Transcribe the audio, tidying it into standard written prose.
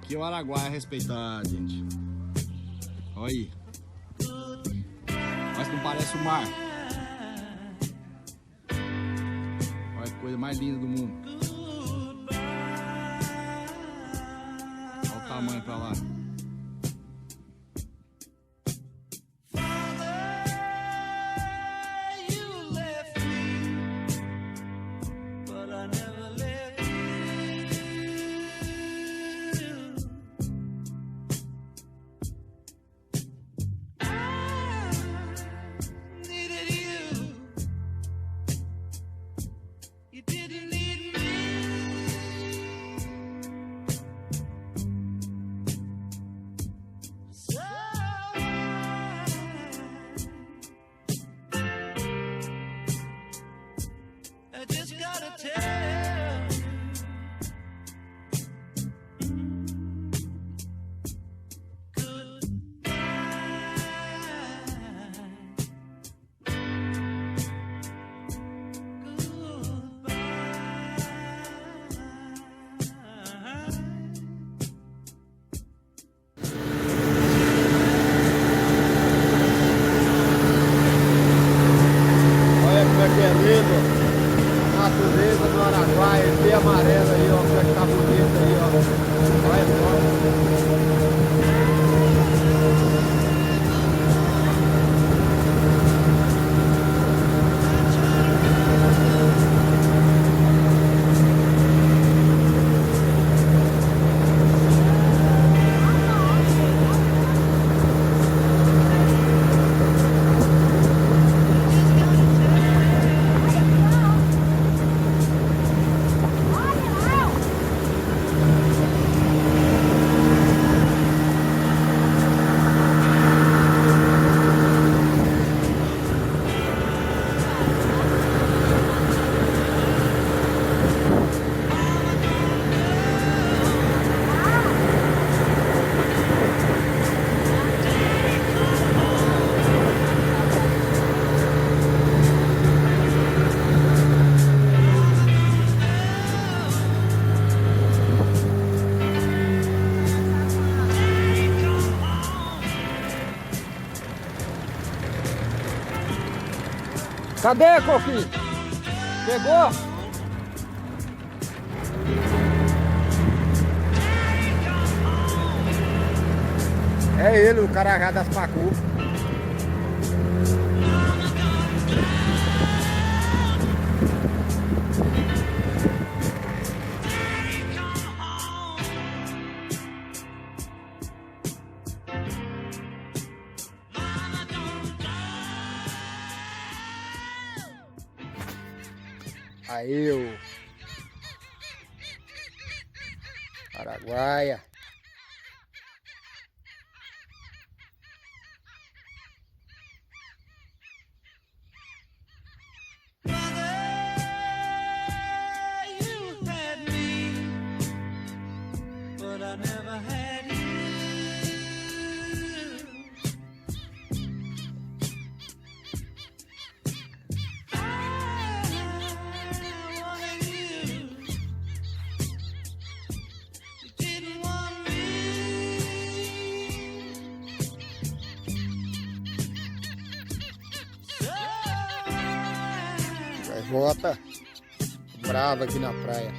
Aqui é o Araguaia respeitado, gente. Olha aí. Mas não parece o mar. Olha que coisa mais linda do mundo. Olha o tamanho pra lá. Natureza do Araguaia, esse amarelo aí, ó, como é que tá bonito aí, ó. Olha só. Cadê, Coquinho? Pegou? É ele, o carajá das pacu. Aí o Araguaia. Gaivota brava aqui na praia.